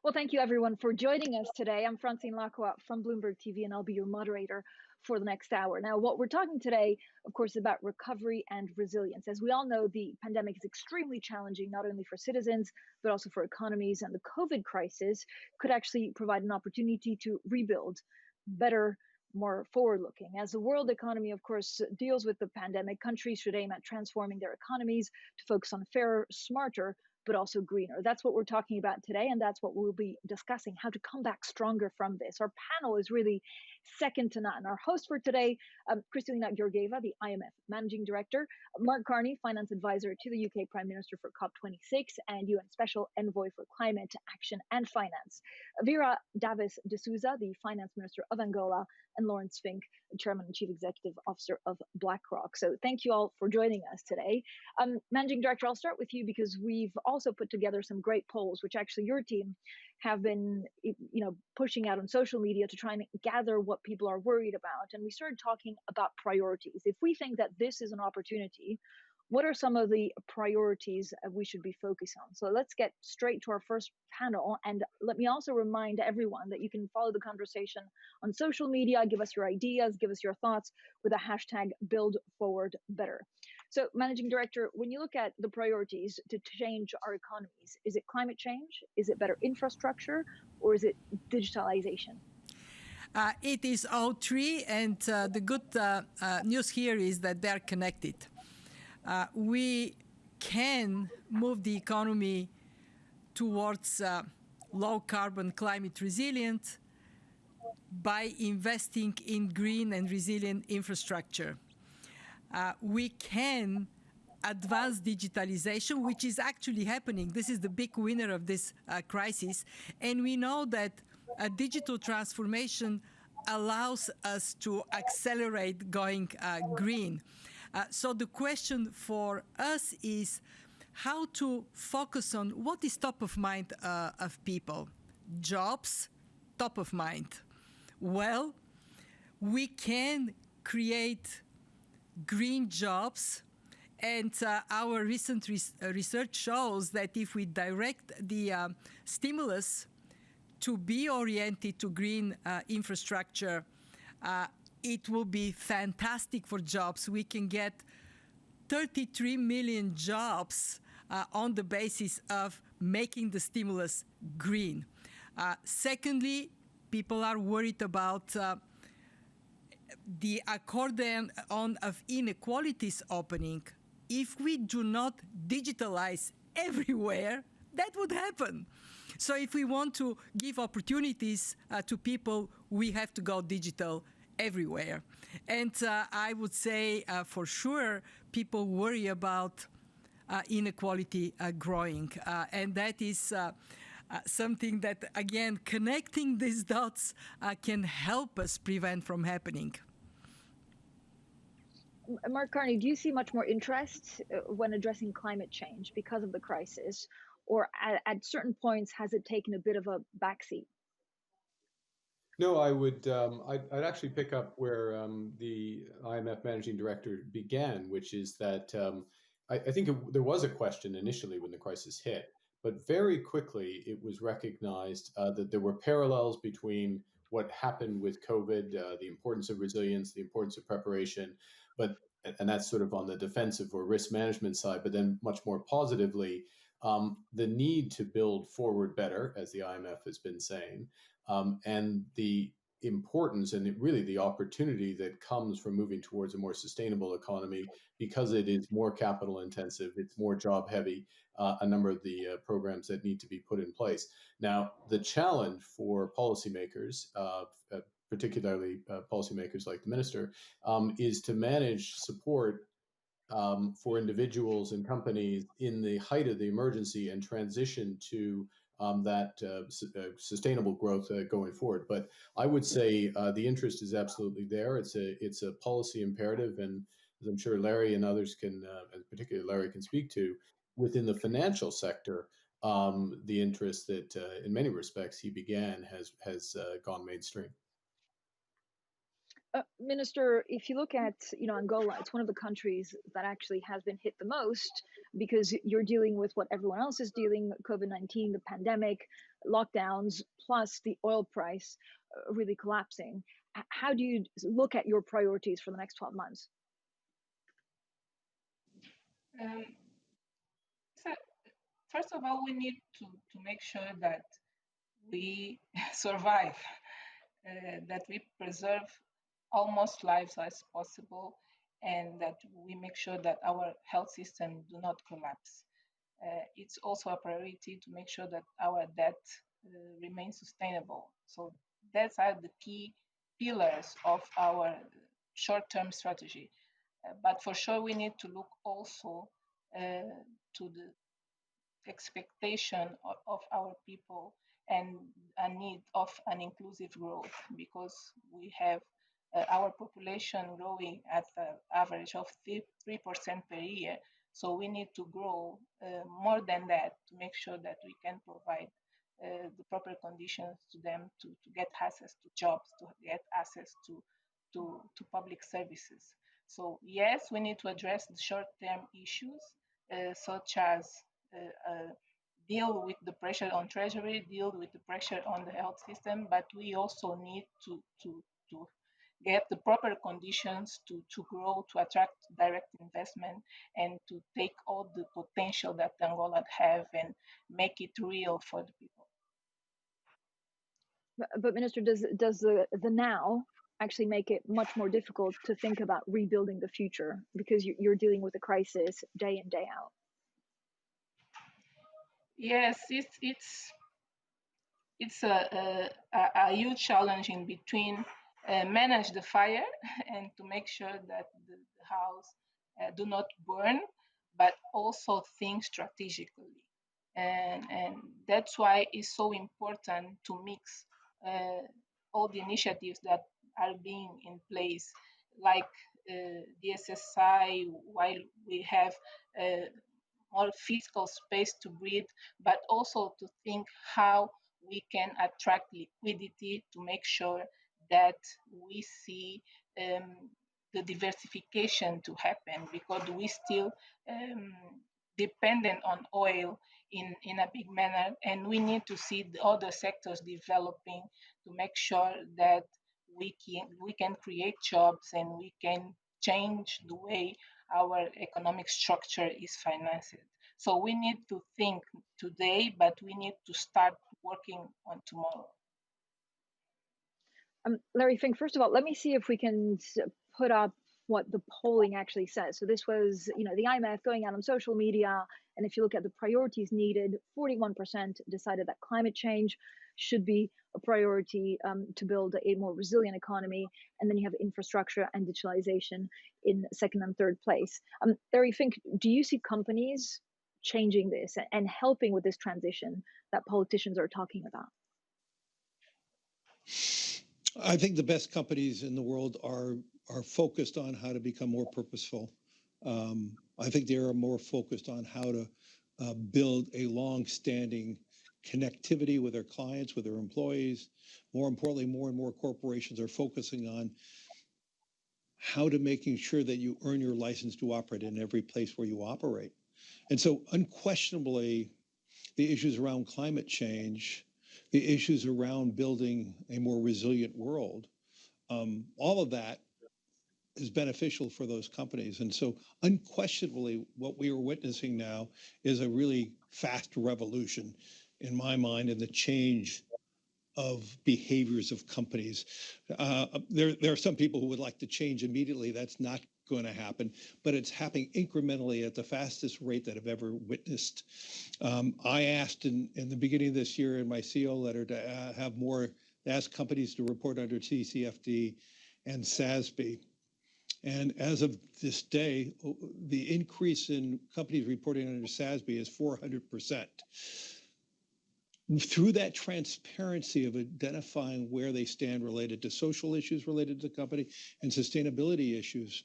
Well, thank you everyone for joining us today. I'm Francine Lacqua from Bloomberg TV, and I'll be your moderator for the next hour. Now, what we're talking today, of course, is about recovery and resilience. As we all know, the pandemic is extremely challenging, not only for citizens, but also for economies. And the COVID crisis could actually provide an opportunity to rebuild better, more forward-looking. As the world economy, of course, deals with the pandemic, countries should aim at transforming their economies to focus on fairer, smarter, but also greener. That's what we're talking about today, and that's what we'll be discussing, how to come back stronger from this. Our panel is really second to none. Our host for today, Kristalina Georgieva, the IMF Managing Director, Mark Carney, Finance Advisor to the UK Prime Minister for COP26, and UN Special Envoy for Climate Action and Finance, Vera de Sousa, the Finance Minister of Angola, and Laurence Fink, Chairman and Chief Executive Officer of BlackRock. So thank you all for joining us today. Managing Director, I'll start with you because we've also put together some great polls, which actually your team have been, pushing out on social media to try and gather what people are worried about. And we started talking about priorities. If we think that this is an opportunity, what are some of the priorities we should be focused on? So let's get straight to our first panel. And let me also remind everyone that you can follow the conversation on social media, give us your ideas, give us your thoughts with the hashtag #BuildForwardBetter. So Managing Director, when you look at the priorities to change our economies, is it climate change? Is it better infrastructure? Or is it digitalization? It is all three. And the good news here is that they're connected. We can move the economy towards low carbon, climate resilient by investing in green and resilient infrastructure. We can advance digitalization, which is actually happening. This is the big winner of this crisis. And we know that a digital transformation allows us to accelerate going green. So the question for us is how to focus on what is top of mind of people. Jobs, top of mind. Well, we can create green jobs, and our recent research shows that if we direct the stimulus to be oriented to green infrastructure, it will be fantastic for jobs. We can get 33 million jobs on the basis of making the stimulus green. Secondly, people are worried about the accordion of inequalities opening. If we do not digitalize everywhere, that would happen. So if we want to give opportunities to people, we have to go digital everywhere. And I would say for sure, people worry about inequality growing. And that is something that, again, connecting these dots can help us prevent from happening. Mark Carney, do you see much more interest when addressing climate change because of the crisis? Or at certain points, has it taken a bit of a backseat? No, I'd actually pick up where the IMF Managing Director began, which is that I think there was a question initially when the crisis hit, but very quickly it was recognized that there were parallels between what happened with COVID, the importance of resilience, the importance of preparation, and that's sort of on the defensive or risk management side, but then much more positively, the need to build forward better, as the IMF has been saying, and the importance and really the opportunity that comes from moving towards a more sustainable economy because it is more capital intensive, it's more job heavy, a number of the programs that need to be put in place. Now, the challenge for policymakers, particularly policymakers like the minister, is to manage support for individuals and companies in the height of the emergency and transition to that sustainable growth going forward. But I would say the interest is absolutely there. It's a policy imperative, and as I'm sure Larry and others can, and particularly Larry can speak to, within the financial sector, the interest that in many respects he began has gone mainstream. Minister, if you look at Angola, it's one of the countries that actually has been hit the most because you're dealing with what everyone else is dealing: COVID-19, the pandemic, lockdowns, plus the oil price really collapsing. How do you look at your priorities for the next 12 months? So first of all, we need to make sure that we survive, that we preserve almost lives as possible, and that we make sure that our health system do not collapse. It's also a priority to make sure that our debt remains sustainable. So those are the key pillars of our short-term strategy. But for sure, we need to look also to the expectation of our people and a need of an inclusive growth, because we have our population growing at an average of 3% per year. So we need to grow more than that to make sure that we can provide the proper conditions to them to get access to jobs, to get access to public services. So yes, we need to address the short-term issues such as deal with the pressure on treasury, deal with the pressure on the health system, but we also need to get the proper conditions to grow, to attract direct investment, and to take all the potential that Angola have and make it real for the people. But Minister, does the now actually make it much more difficult to think about rebuilding the future because you're dealing with a crisis day in, day out? Yes, it's a huge challenge in between manage the fire and to make sure that the house do not burn, but also think strategically. And that's why it's so important to mix all the initiatives that are being in place, like the SSI, while we have more fiscal space to breathe, but also to think how we can attract liquidity to make sure that we see the diversification to happen, because we still dependent on oil in a big manner, and we need to see the other sectors developing to make sure that we can create jobs and we can change the way our economic structure is financed. So we need to think today, but we need to start working on tomorrow. Larry, Fink, first of all, let me see if we can put up what the polling actually says. So this was, the IMF going out on social media, and if you look at the priorities needed, 41% decided that climate change should be a priority to build a more resilient economy, and then you have infrastructure and digitalization in second and third place. Larry, Fink, do you see companies changing this and helping with this transition that politicians are talking about? I think the best companies in the world are focused on how to become more purposeful. I think they are more focused on how to build a long-standing connectivity with their clients, with their employees. More importantly, more and more corporations are focusing on how to making sure that you earn your license to operate in every place where you operate. And so unquestionably, the issues around climate change, the issues around building a more resilient world, all of that is beneficial for those companies. And so unquestionably, what we are witnessing now is a really fast revolution, in my mind, in the change of behaviors of companies. There are some people who would like to change immediately. That's not going to happen, but it's happening incrementally at the fastest rate that I've ever witnessed. I asked in the beginning of this year in my CEO letter to ask companies to report under TCFD and SASB. And as of this day, the increase in companies reporting under SASB is 400%. Through that transparency of identifying where they stand related to social issues related to the company and sustainability issues,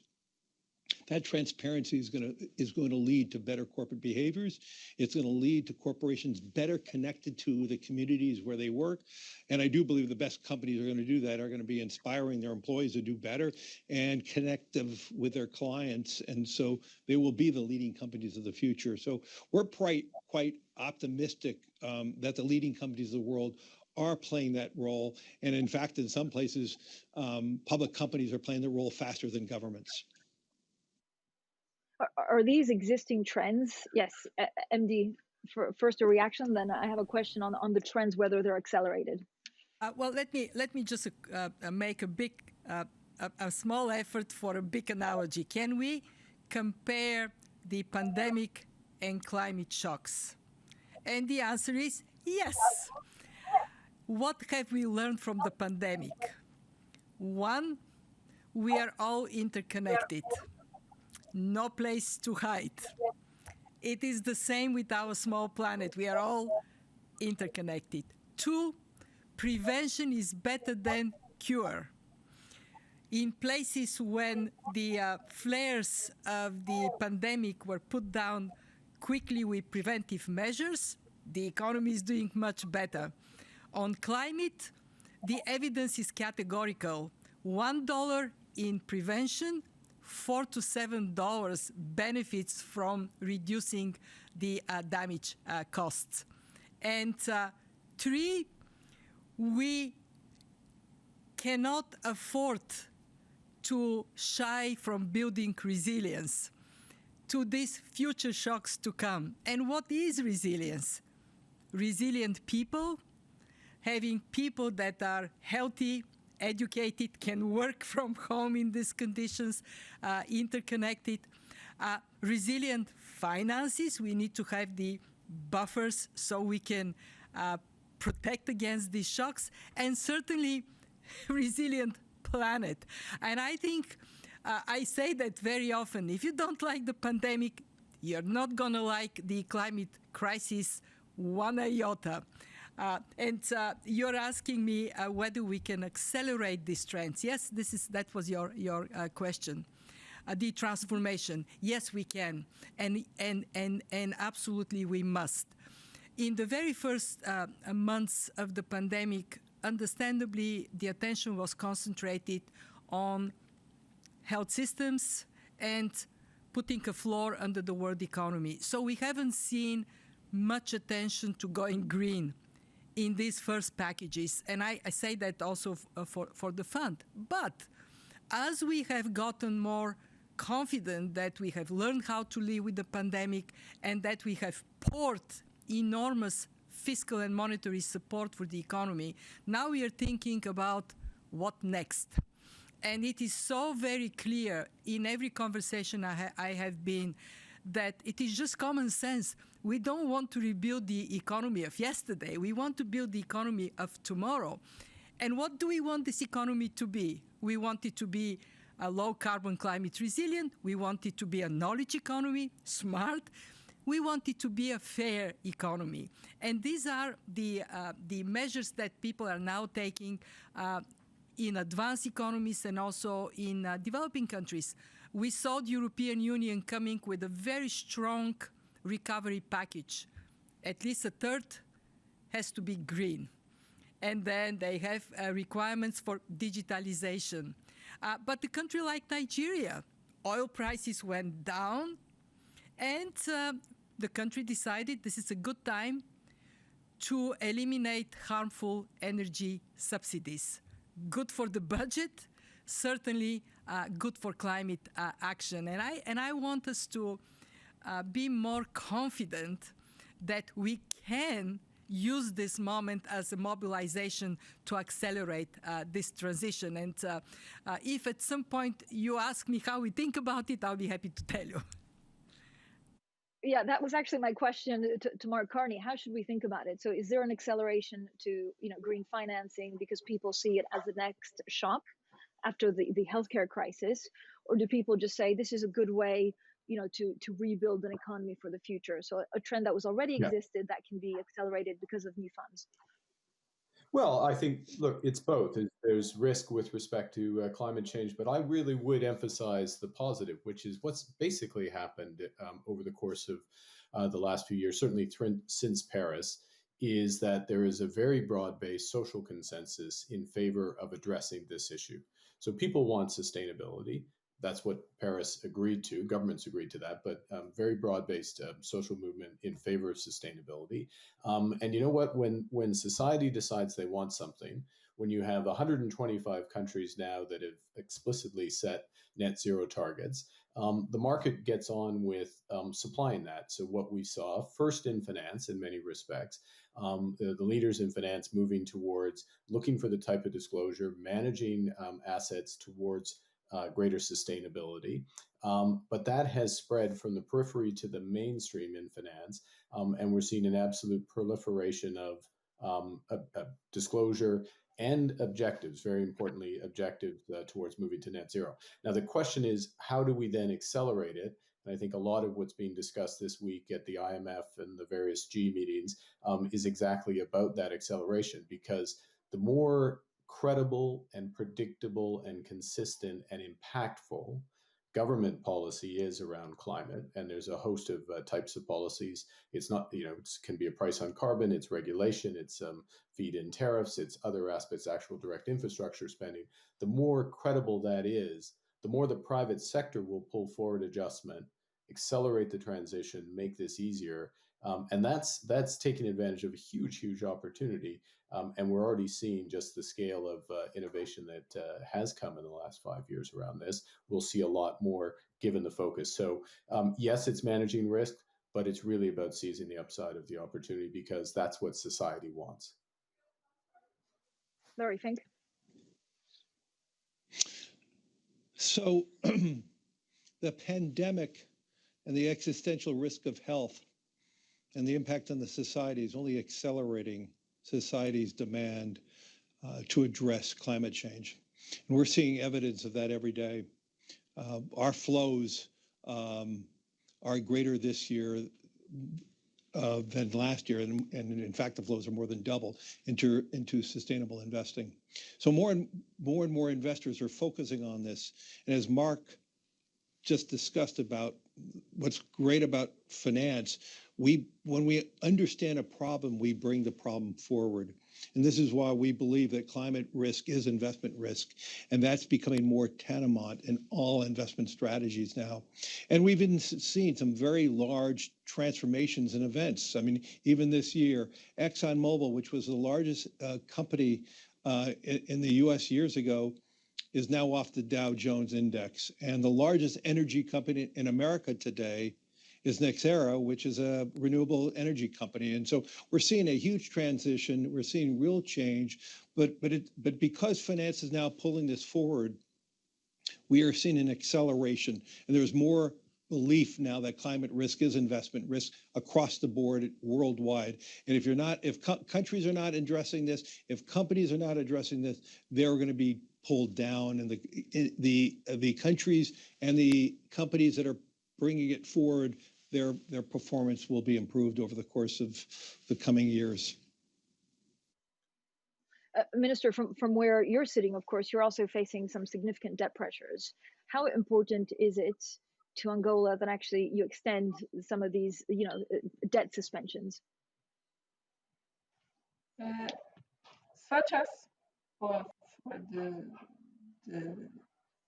That transparency is going to lead to better corporate behaviors. It's going to lead to corporations better connected to the communities where they work. And I do believe the best companies are going to do that are going to be inspiring their employees to do better and connective with their clients. And so they will be the leading companies of the future. So we're quite optimistic that the leading companies of the world are playing that role. And in fact, in some places, public companies are playing the role faster than governments. Are these existing trends? Yes, MD, first a reaction, then I have a question on the trends, whether they're accelerated. Well, let me just make a small effort for a big analogy. Can we compare the pandemic and climate shocks? And the answer is yes. What have we learned from the pandemic? One, we are all interconnected. No place to hide. It is the same with our small planet. We are all interconnected. Two, prevention is better than cure. In places when the flares of the pandemic were put down quickly with preventive measures, the economy is doing much better. On climate, the evidence is categorical. $1 in prevention, $4 to $7 benefits from reducing the damage costs. And three, we cannot afford to shy from building resilience to these future shocks to come. And what is resilience? Resilient people, having people that are healthy, educated, can work from home in these conditions, interconnected. Resilient finances, we need to have the buffers so we can protect against these shocks, and certainly resilient planet. And I think I say that very often. If you don't like the pandemic, you're not going to like the climate crisis one iota. And you're asking me whether we can accelerate these trends. Yes, that was your question. The transformation. Yes, we can, and absolutely we must. In the very first months of the pandemic, understandably, the attention was concentrated on health systems and putting a floor under the world economy. So we haven't seen much attention to going green in these first packages, and I say that also for the fund. But as we have gotten more confident that we have learned how to live with the pandemic and that we have poured enormous fiscal and monetary support for the economy, now we are thinking about what next. And it is so very clear in every conversation I have been that it is just common sense. We don't want to rebuild the economy of yesterday. We want to build the economy of tomorrow. And what do we want this economy to be? We want it to be a low-carbon, climate resilient. We want it to be a knowledge economy, smart. We want it to be a fair economy. And these are the measures that people are now taking in advanced economies and also in developing countries. We saw the European Union coming with a very strong recovery package. At least a third has to be green. And then they have requirements for digitalization. But a country like Nigeria, oil prices went down, and the country decided this is a good time to eliminate harmful energy subsidies. Good for the budget, certainly good for climate action. And I want us to be more confident that we can use this moment as a mobilization to accelerate this transition. And if at some point you ask me how we think about it, I'll be happy to tell you. Yeah, that was actually my question to Mark Carney. How should we think about it? So is there an acceleration to green financing because people see it as the next shock after the healthcare crisis? Or do people just say this is a good way to rebuild an economy for the future? So a trend that was already existed that can be accelerated because of new funds. Well, I think, look, it's both. There's risk with respect to climate change, but I really would emphasize the positive, which is what's basically happened over the course of the last few years, certainly since Paris, is that there is a very broad-based social consensus in favor of addressing this issue. So people want sustainability. That's what Paris agreed to. Governments agreed to that, but very broad-based social movement in favor of sustainability. And you know what? When society decides they want something, when you have 125 countries now that have explicitly set net zero targets, the market gets on with supplying that. So what we saw first in finance, in many respects, the leaders in finance moving towards looking for the type of disclosure, managing assets towards greater sustainability. But that has spread from the periphery to the mainstream in finance. And we're seeing an absolute proliferation of disclosure and objectives, very importantly, objectives towards moving to net zero. Now, the question is, how do we then accelerate it? And I think a lot of what's being discussed this week at the IMF and the various G meetings is exactly about that acceleration, because the more credible and predictable and consistent and impactful government policy is around climate, and there's a host of types of policies. It's not, it can be a price on carbon, it's regulation, it's feed-in tariffs, it's other aspects, actual direct infrastructure spending. The more credible that is, the more the private sector will pull forward adjustment, accelerate the transition, make this easier. And that's taking advantage of a huge opportunity. And we're already seeing just the scale of innovation that has come in the last 5 years around this. We'll see a lot more given the focus. So yes, it's managing risk, but it's really about seizing the upside of the opportunity, because that's what society wants. Larry, Fink. So the pandemic and the existential risk of health and the impact on the society is only accelerating society's demand to address climate change. And we're seeing evidence of that every day. Our flows are greater this year than last year, and in fact, the flows are more than doubled into sustainable investing. So more and more investors are focusing on this. And as Mark just discussed about what's great about finance, when we understand a problem, we bring the problem forward. And this is why we believe that climate risk is investment risk. And that's becoming more tantamount in all investment strategies now. And we've been seeing some very large transformations and events. I mean, even this year, ExxonMobil, which was the largest company in the US years ago, is now off the Dow Jones Index. And the largest energy company in America today is Nexera, which is a renewable energy company. And so we're seeing a huge transition. We're seeing real change. But because finance is now pulling this forward, we are seeing an acceleration. And there's more belief now that climate risk is investment risk across the board worldwide. And if countries are not addressing this, if companies are not addressing this, they're going to be pulled down. And the countries and the companies that are bringing it forward, their performance will be improved over the course of the coming years. Minister, from where you're sitting, of course, you're also facing some significant debt pressures. How important is it to Angola that actually you extend some of these, debt suspensions? Such as for the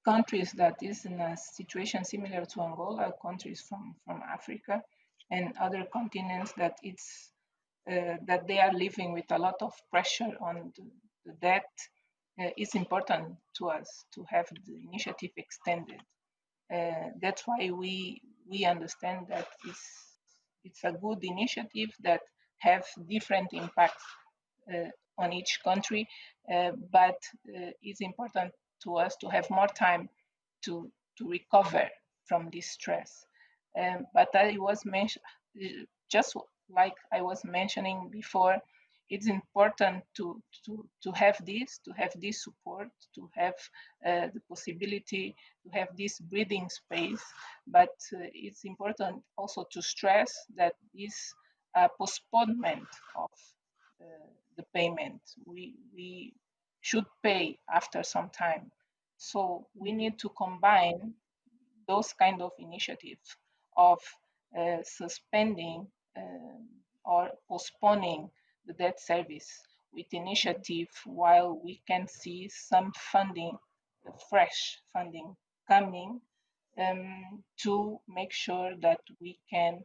countries that is in a situation similar to Angola, countries from Africa and other continents that that they are living with a lot of pressure on the debt, it's important to us to have the initiative extended. That's why we understand that it's a good initiative that have different impacts on each country, but it's important to us to have more time to recover from this stress. But I was just like I was mentioning before, it's important to have this support, to have the possibility to have this breathing space. But it's important also to stress that this postponement of the payment. We should pay after some time. So we need to combine those kind of initiatives of suspending or postponing the debt service with initiative while we can see some funding, fresh funding coming to make sure that we can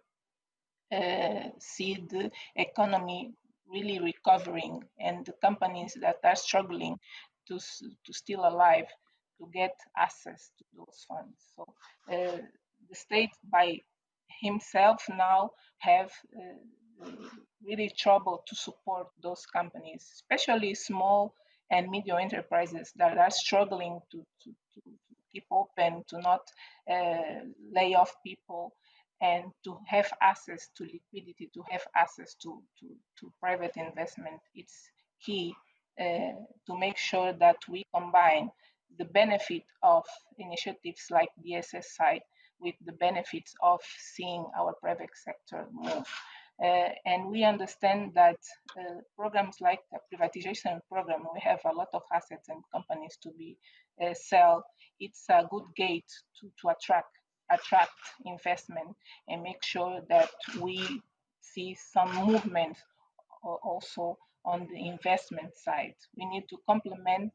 see the economy really recovering and the companies that are struggling to still alive to get access to those funds. So the state by himself now have really trouble to support those companies, especially small and medium enterprises that are struggling to keep open, to not lay off people, and to have access to liquidity, to have access to private investment. It's key to make sure that we combine the benefit of initiatives like the SSI with the benefits of seeing our private sector move. And we understand that programs like the privatization program, we have a lot of assets and companies to be sell. It's a good gate to attract investment and make sure that we see some movement also on the investment side. We need to complement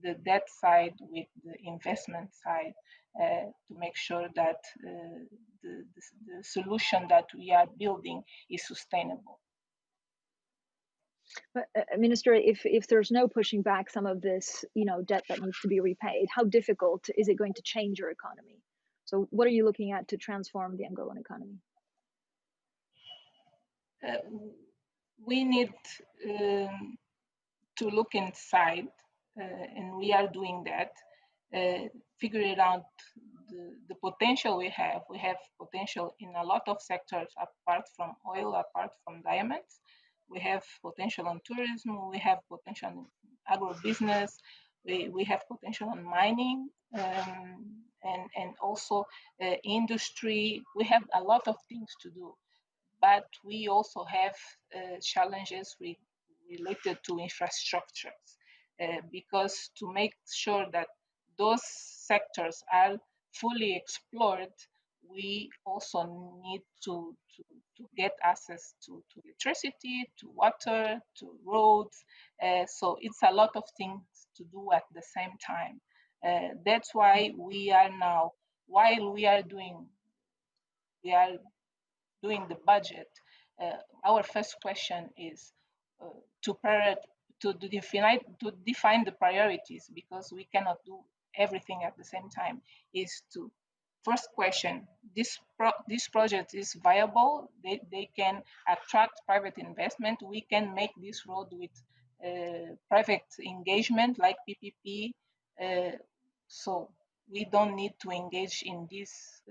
the debt side with the investment side to make sure that the solution that we are building is sustainable. But Minister, if there's no pushing back some of this, debt that needs to be repaid, how difficult is it going to change your economy? So, what are you looking at to transform the Angolan economy? We need to look inside, and we are doing that. Figuring out the potential we have. We have potential in a lot of sectors apart from oil, apart from diamonds. We have potential on tourism. We have potential in agribusiness. We have potential on mining and also industry. We have a lot of things to do, but we also have challenges related to infrastructures because to make sure that those sectors are fully explored, we also need to get access to electricity, to water, to roads. So it's a lot of things to do at the same time. That's why we are now, while we are doing the budget, our first question is to define the priorities, because we cannot do everything at the same time. Is to first question, this project is viable, they can attract private investment, we can make this road with private engagement like PPP, so we don't need to engage in this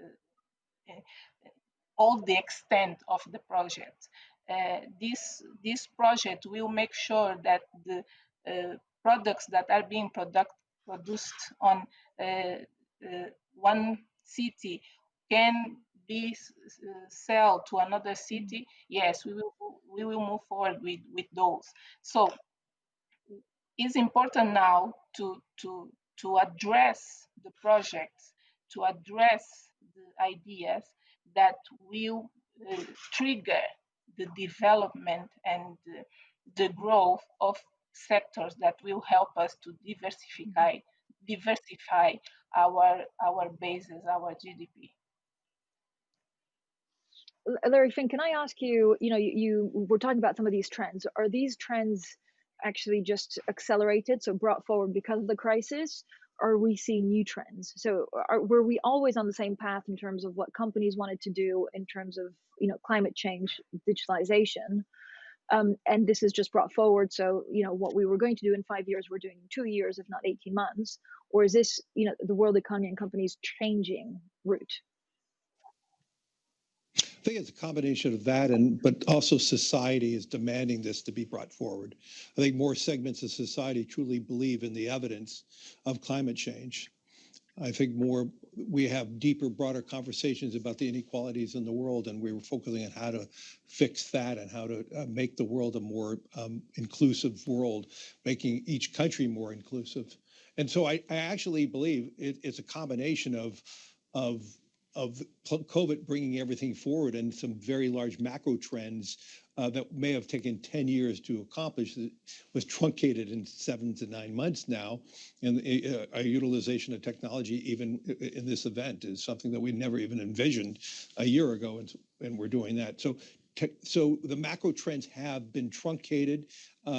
all the extent of the project. This project will make sure that the products that are being produced on one city can be sold to another city. Yes, we will move forward with those. So it's important now to address the projects, to address the ideas that will trigger the development and the growth of sectors that will help us to diversify our bases, our GDP. Larry, Fink, can I ask you, you were talking about some of these trends. Are these trends actually just accelerated, so brought forward because of the crisis? Or are we seeing new trends? So were we always on the same path in terms of what companies wanted to do in terms of, climate change, digitalization? And this is just brought forward. So, what we were going to do in 5 years, we're doing in 2 years, if not 18 months. Or is this, the world economy and companies changing route? I think it's a combination of that, but also society is demanding this to be brought forward. I think more segments of society truly believe in the evidence of climate change. I think we have deeper, broader conversations about the inequalities in the world, and we were focusing on how to fix that and how to make the world a more inclusive world, making each country more inclusive. And so I actually believe it's a combination of COVID bringing everything forward and some very large macro trends that may have taken 10 years to accomplish, that was truncated in 7 to 9 months now. And our utilization of technology, even in this event, is something that we never even envisioned a year ago, and we're doing that. So the macro trends have been truncated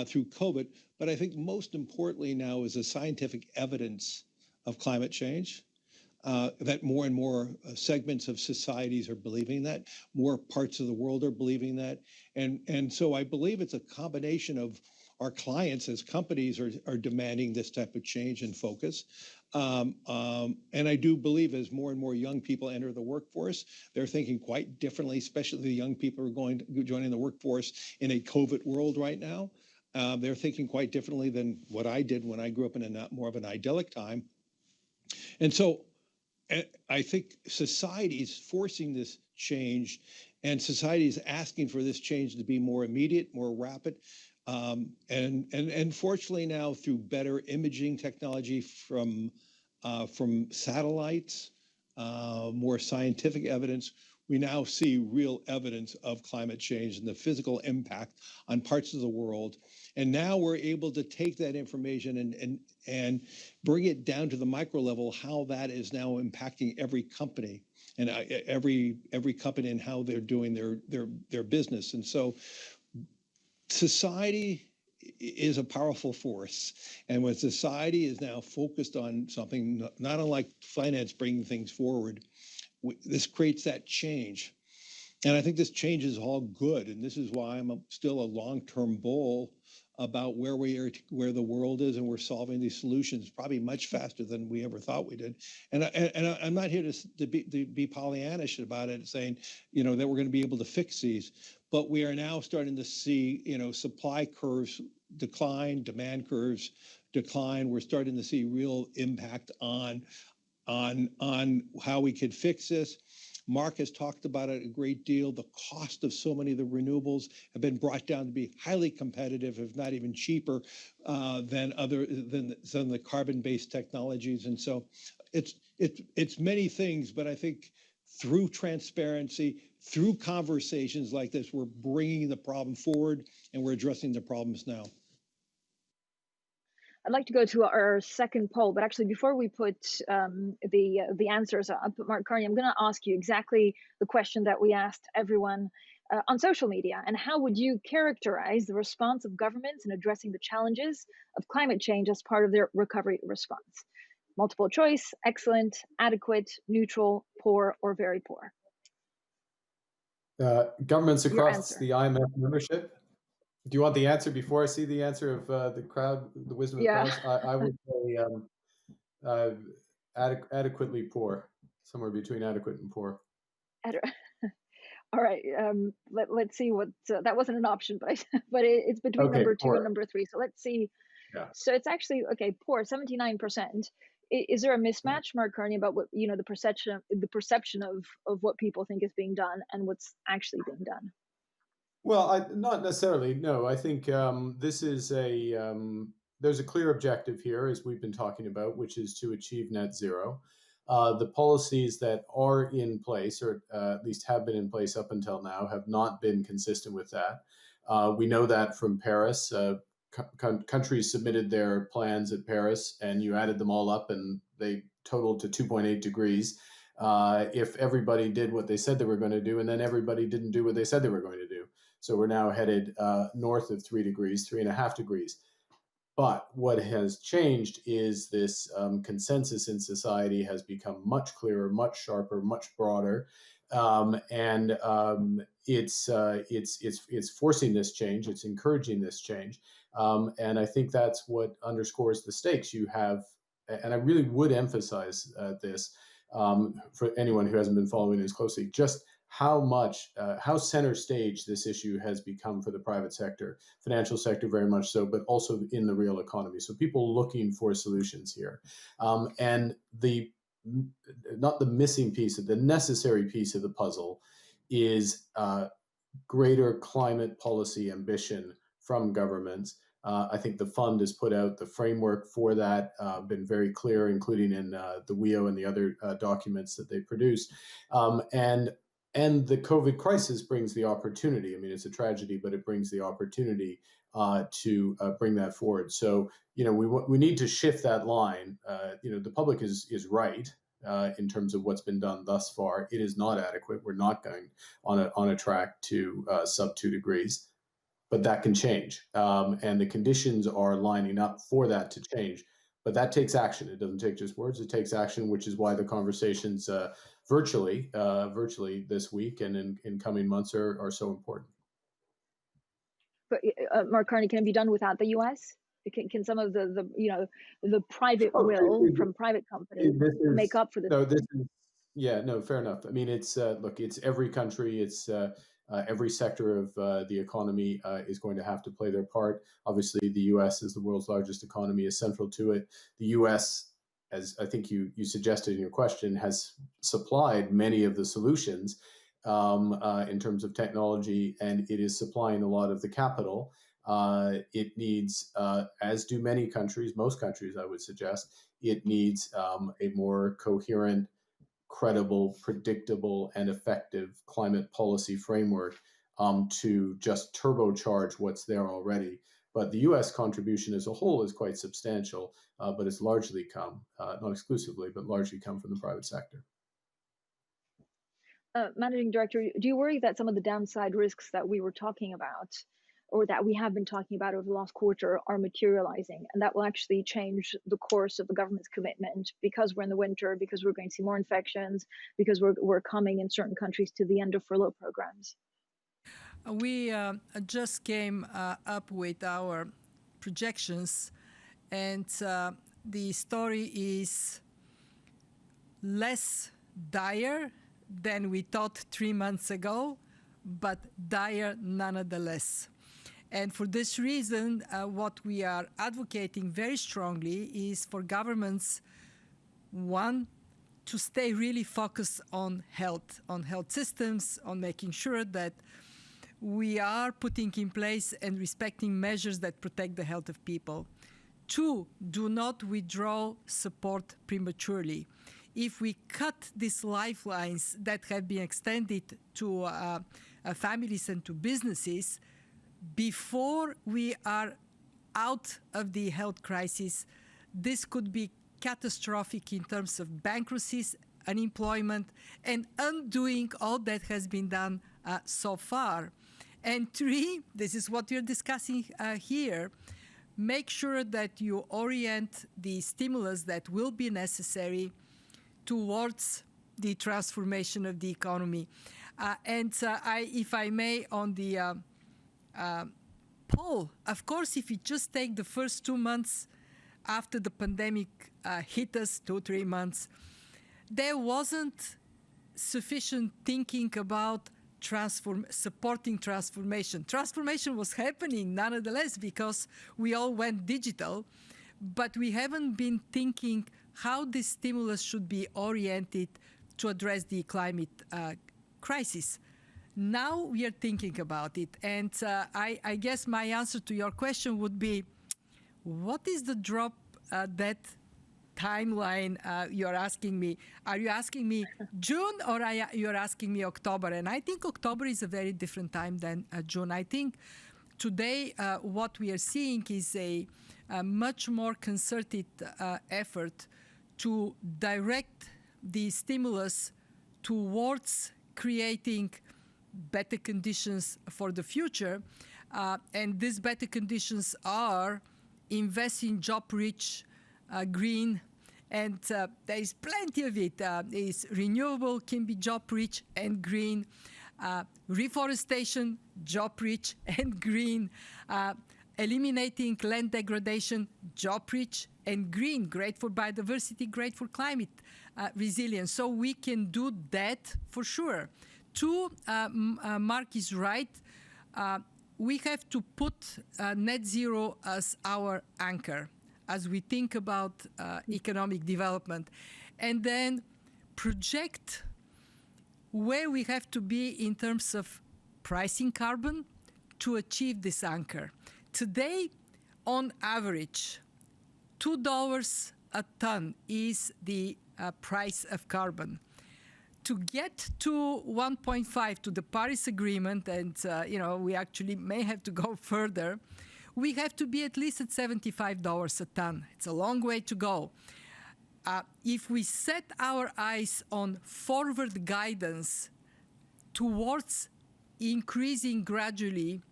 through COVID, but I think most importantly now is the scientific evidence of climate change. That more and more segments of societies are believing that, more parts of the world are believing that. And so I believe it's a combination of our clients as companies are demanding this type of change and focus. And I do believe as more and more young people enter the workforce, they're thinking quite differently, especially the young people who are joining the workforce in a COVID world right now. They're thinking quite differently than what I did when I grew up in a more of an idyllic time. And so I think society is forcing this change, and society is asking for this change to be more immediate, more rapid. And fortunately now, through better imaging technology from satellites, more scientific evidence, we now see real evidence of climate change and the physical impact on parts of the world. And now we're able to take that information and bring it down to the micro level, how that is now impacting every company and every company and how they're doing their business. And so society is a powerful force. And when society is now focused on something, not unlike finance bringing things forward, this creates that change. And I think this change is all good. And this is why I'm still a long-term bull about where we are, where the world is, and we're solving these solutions probably much faster than we ever thought we did. And I'm not here to be Pollyannish about it, saying, that we're going to be able to fix these, but we are now starting to see, supply curves decline, demand curves decline. We're starting to see real impact on how we could fix this. Mark has talked about it a great deal. The cost of so many of the renewables have been brought down to be highly competitive, if not even cheaper than some of the carbon-based technologies. And so it's many things, but I think through transparency, through conversations like this, we're bringing the problem forward and we're addressing the problems now. I'd like to go to our second poll, but actually before we put the answers up, Mark Carney, I'm going to ask you exactly the question that we asked everyone on social media. And how would you characterize the response of governments in addressing the challenges of climate change as part of their recovery response? Multiple choice, excellent, adequate, neutral, poor, or very poor? Governments across the IMF membership. Do you want the answer before I see the answer of the crowd, the wisdom of the crowd? I would say adequately poor, somewhere between adequate and poor. All right, let's see what, that wasn't an option, but it's between number 2 and number 3. So let's see. Yeah. So it's actually, poor, 79%. Is there a mismatch, Mark Carney, about what, the perception of what people think is being done and what's actually being done? Well, not necessarily. No, I think this is there's a clear objective here, as we've been talking about, which is to achieve net zero. The policies that are in place, or at least have been in place up until now, have not been consistent with that. We know that from Paris. Countries submitted their plans at Paris, and you added them all up, and they totaled to 2.8 degrees. If everybody did what they said they were going to do, and then everybody didn't do what they said they were going to do. So we're now headed north of 3 degrees, 3.5 degrees. But what has changed is this consensus in society has become much clearer, much sharper, much broader, and it's forcing this change. It's encouraging this change, and I think that's what underscores the stakes you have. And I really would emphasize this for anyone who hasn't been following this closely, just how center stage this issue has become for the private sector, financial sector very much so, but also in the real economy. So people looking for solutions here. And the not the missing piece, the necessary piece of the puzzle is greater climate policy ambition from governments. I think the fund has put out the framework for that, been very clear, including in the WEO and the other documents that they produce. And the COVID crisis brings the opportunity. I mean, it's a tragedy, but it brings the opportunity to bring that forward. So, we need to shift that line. The public is right in terms of what's been done thus far. It is not adequate. We're not going on a track to sub 2 degrees. But that can change, and the conditions are lining up for that to change. But that takes action. It doesn't take just words. It takes action, which is why the conversations virtually this week and in coming months are so important. But Mark Carney, can it be done without the U.S.? Can some of the private will from private companies make up for this? No, fair enough. I mean, it's it's every country. It's every sector of the economy is going to have to play their part. Obviously, the U.S. as the world's largest economy is central to it. The U.S., as I think you suggested in your question, has supplied many of the solutions in terms of technology, and it is supplying a lot of the capital. It needs, as do many countries, most countries, I would suggest, it needs a more coherent, credible, predictable, and effective climate policy framework to just turbocharge what's there already. But the U.S. contribution as a whole is quite substantial, but it's largely come, not exclusively, but largely come from the private sector. Managing Director, do you worry that some of the downside risks that we were talking about, or that we have been talking about over the last quarter, are materializing, and that will actually change the course of the government's commitment because we're in the winter, because we're going to see more infections, because we're coming in certain countries to the end of furlough programs? We just came up with our projections, and the story is less dire than we thought 3 months ago, but dire nonetheless. And for this reason, what we are advocating very strongly is for governments, one, to stay really focused on health systems, on making sure that we are putting in place and respecting measures that protect the health of people. Two, do not withdraw support prematurely. If we cut these lifelines that have been extended to families and to businesses, before we are out of the health crisis, this could be catastrophic in terms of bankruptcies, unemployment, and undoing all that has been done so far. And three, this is what we're discussing here, make sure that you orient the stimulus that will be necessary towards the transformation of the economy. If I may, on the poll, of course, if you just take the first 2 months after the pandemic hit us, 2-3 months, there wasn't sufficient thinking about supporting transformation. Transformation was happening nonetheless because we all went digital, but we haven't been thinking how this stimulus should be oriented to address the climate crisis. Now we are thinking about it, and I guess my answer to your question would be, what is the drop that timeline you're asking me? Are you asking me June, or you're asking me October? And I think October is a very different time than June. I think today what we are seeing is a much more concerted effort to direct the stimulus towards creating better conditions for the future. And these better conditions are invest in job-rich, green, and there is plenty of it. Is renewable, can be job-rich and green. Reforestation, job-rich and green. Eliminating land degradation, job-rich and green. Great for biodiversity, great for climate resilience. So we can do that for sure. Two, Mark is right. We have to put net zero as our anchor as we think about economic development. and then project where we have to be in terms of pricing carbon to achieve this anchor. Today, on average, $2 a ton is the price of carbon. To get to 1.5 to the Paris Agreement, and we actually may have to go further, we have to be at least at $75 a ton. It's a long way to go. If we set our eyes on forward guidance towards increasing gradually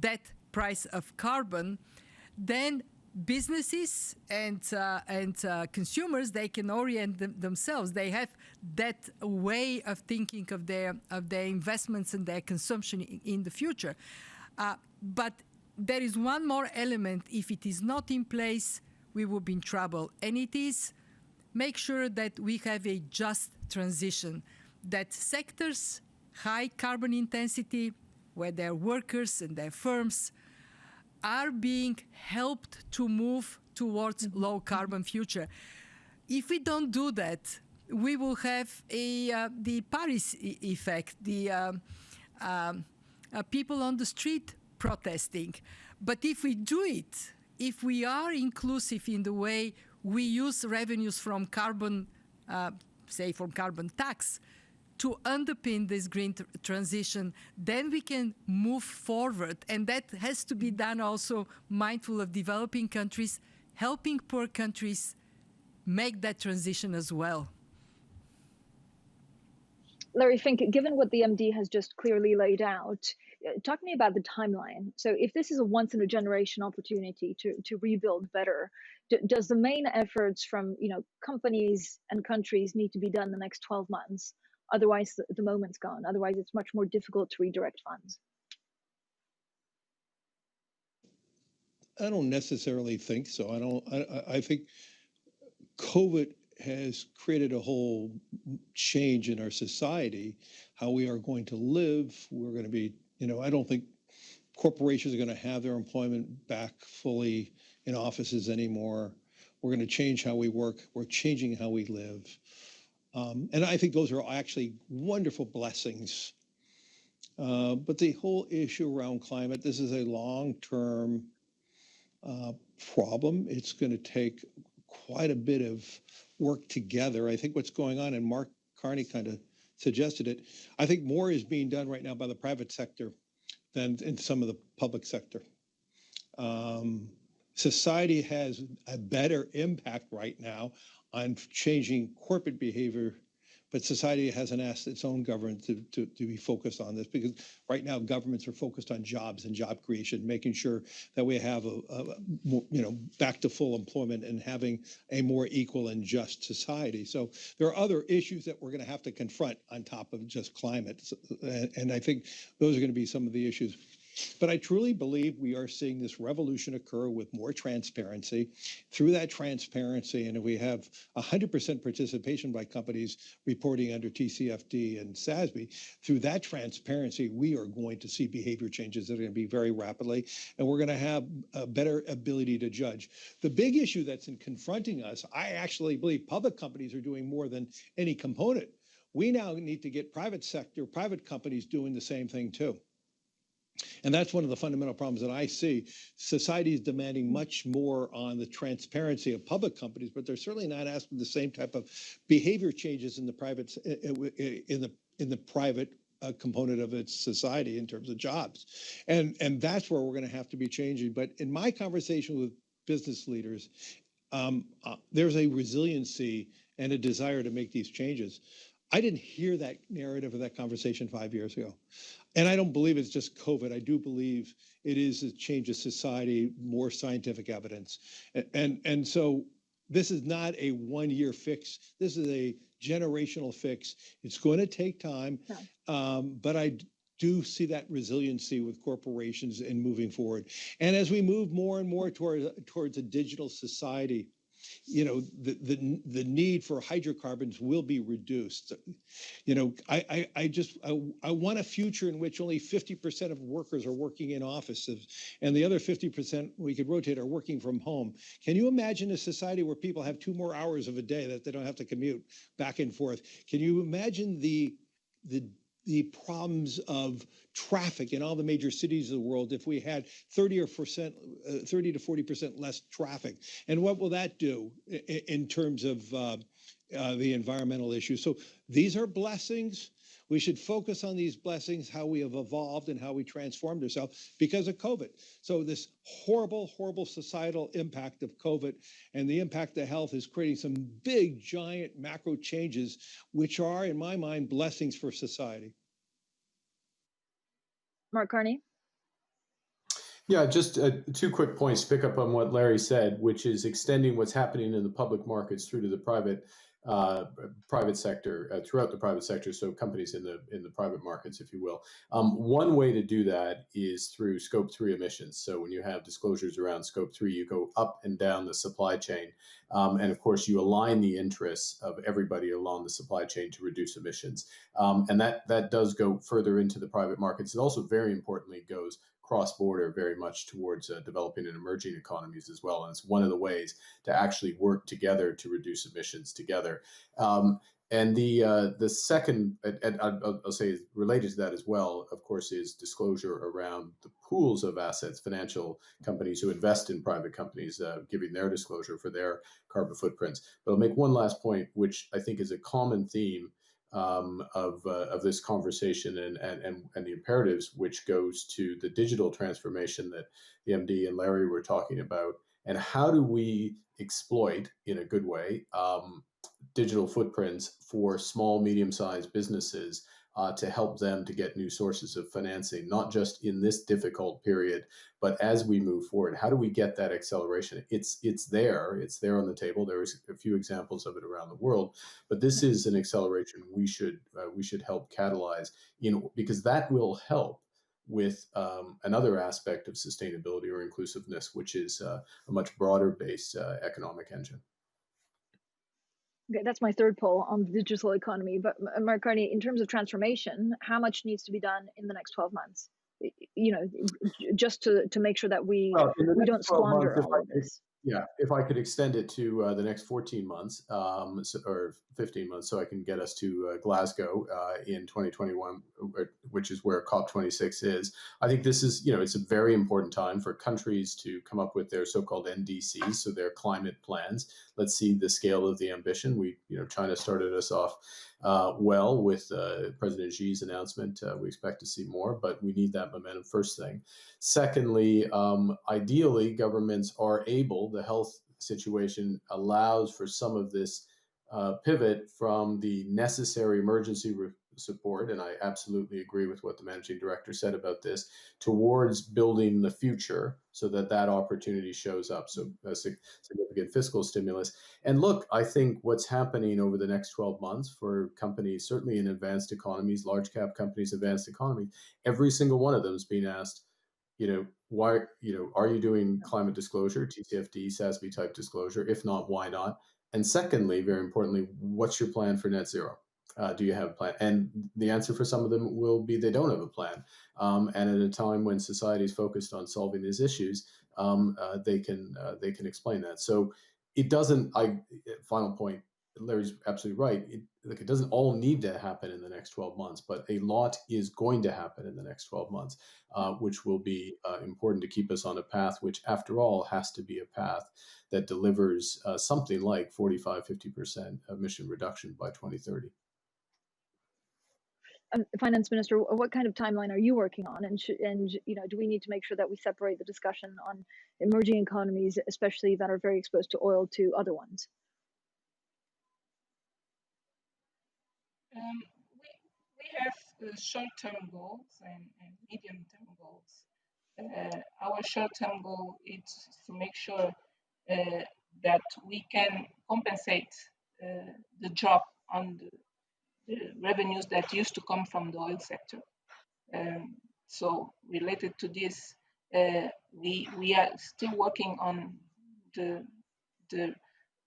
that price of carbon, then businesses and consumers, they can orient themselves. They have that way of thinking of their investments and their consumption in the future. But there is one more element. If it is not in place, we will be in trouble. And it is make sure that we have a just transition, that sectors, high carbon intensity, where their workers and their firms are being helped to move towards low carbon future. If we don't do that, we will have the Paris effect, the people on the street protesting. But if we do it, if we are inclusive in the way we use revenues from carbon, say from carbon tax, to underpin this green transition, then we can move forward. And that has to be done also mindful of developing countries, helping poor countries make that transition as well. Larry Fink, given what the MD has just clearly laid out, talk to me about the timeline. So if this is a once-in-a-generation opportunity to rebuild better, does the main efforts from companies and countries need to be done in the next 12 months? Otherwise, the moment's gone. Otherwise, it's much more difficult to redirect funds. I don't necessarily think so. I think COVID has created a whole change in our society, how we are going to live. We're going to be, I don't think corporations are going to have their employment back fully in offices anymore. We're going to change how we work. We're changing how we live. And I think those are actually wonderful blessings. But the whole issue around climate, this is a long-term problem. It's going to take quite a bit of work together. I think what's going on, and Mark Carney kind of suggested it, I think more is being done right now by the private sector than in some of the public sector. Society has a better impact right now on changing corporate behavior, but society hasn't asked its own government to be focused on this, because right now governments are focused on jobs and job creation, making sure that we have back to full employment and having a more equal and just society. So there are other issues that we're going to have to confront on top of just climate, and I think those are going to be some of the issues. But I truly believe we are seeing this revolution occur with more transparency. Through that transparency, and if we have 100% participation by companies reporting under TCFD and SASB, through that transparency, we are going to see behavior changes that are going to be very rapidly, and we're going to have a better ability to judge. The big issue that's confronting us, I actually believe public companies are doing more than any component. We now need to get private sector, private companies doing the same thing too. And that's one of the fundamental problems that I see. Society is demanding much more on the transparency of public companies, but they're certainly not asking the same type of behavior changes in the private private component of its society in terms of jobs. And that's where we're going to have to be changing. But in my conversation with business leaders, there's a resiliency and a desire to make these changes. I didn't hear that narrative or that conversation 5 years ago. And I don't believe it's just COVID. I do believe it is a change of society, more scientific evidence. And so this is not a one-year fix. This is a generational fix. It's going to take time, but I do see that resiliency with corporations in moving forward. And as we move more and more towards a digital society, the need for hydrocarbons will be reduced. I want a future in which only 50% of workers are working in offices, and the other 50% we could rotate are working from home. Can you imagine a society where people have 2 more hours of a day that they don't have to commute back and forth? Can you imagine the problems of traffic in all the major cities of the world if we had 30 to 40% less traffic? And what will that do in terms of the environmental issues? So these are blessings. We should focus on these blessings, how we have evolved and how we transformed ourselves because of COVID. So this horrible, horrible societal impact of COVID and the impact to health is creating some big, giant macro changes, which are, in my mind, blessings for society. Mark Carney? Yeah, just 2 quick points to pick up on what Larry said, which is extending what's happening in the public markets through to the private sector, throughout the private sector, so companies in the private markets, if you will. One way to do that is through Scope 3 emissions. So when you have disclosures around Scope 3, you go up and down the supply chain. And of course, you align the interests of everybody along the supply chain to reduce emissions. And that does go further into the private markets. It also, very importantly, goes cross-border very much towards developing and emerging economies as well. And it's one of the ways to actually work together to reduce emissions together. And the second, and I'll say related to that as well, of course, is disclosure around the pools of assets, financial companies who invest in private companies, giving their disclosure for their carbon footprints. But I'll make one last point, which I think is a common theme of this conversation and the imperatives, which goes to the digital transformation that the MD and Larry were talking about, and how do we exploit, in a good way, digital footprints for small, medium-sized businesses to help them to get new sources of financing, not just in this difficult period, but as we move forward. How do we get that acceleration? It's there on the table. There's a few examples of it around the world, but this is an acceleration we should help catalyze, because that will help with another aspect of sustainability or inclusiveness, which is a much broader based economic engine. Okay, that's my third poll on the digital economy. But Mark Carney, in terms of transformation, how much needs to be done in the next 12 months? Just to make sure that we don't squander all of this. Yeah, if I could extend it to the next 14 months or 15 months, so I can get us to Glasgow in 2021, which is where COP26 is. I think this is, it's a very important time for countries to come up with their so-called NDCs, so their climate plans. Let's see the scale of the ambition. China started us off well with President Xi's announcement. We expect to see more, but we need that momentum, first thing. Secondly, ideally, governments are able, the health situation allows for some of this pivot from the necessary emergency support, and I absolutely agree with what the managing director said about this, towards building the future so that opportunity shows up. So a significant fiscal stimulus. And look, I think what's happening over the next 12 months for companies, certainly in advanced economies, large cap companies, advanced economies, every single one of them is being asked, why, are you doing climate disclosure, TCFD, SASB type disclosure? If not, why not? And secondly, very importantly, what's your plan for net zero? Do you have a plan? And the answer for some of them will be they don't have a plan. And at a time when society is focused on solving these issues, they can explain that. So it doesn't. Final point. Larry's absolutely right. It doesn't all need to happen in the next 12 months, but a lot is going to happen in the next 12 months, which will be important to keep us on a path, which after all has to be a path that delivers something like 45-50% emission reduction by 2030. Finance Minister, what kind of timeline are you working on? And do we need to make sure that we separate the discussion on emerging economies, especially that are very exposed to oil, to other ones? We have short-term goals and medium-term goals. Our short-term goal is to make sure that we can compensate the drop on the revenues that used to come from the oil sector. So related to this, we are still working on the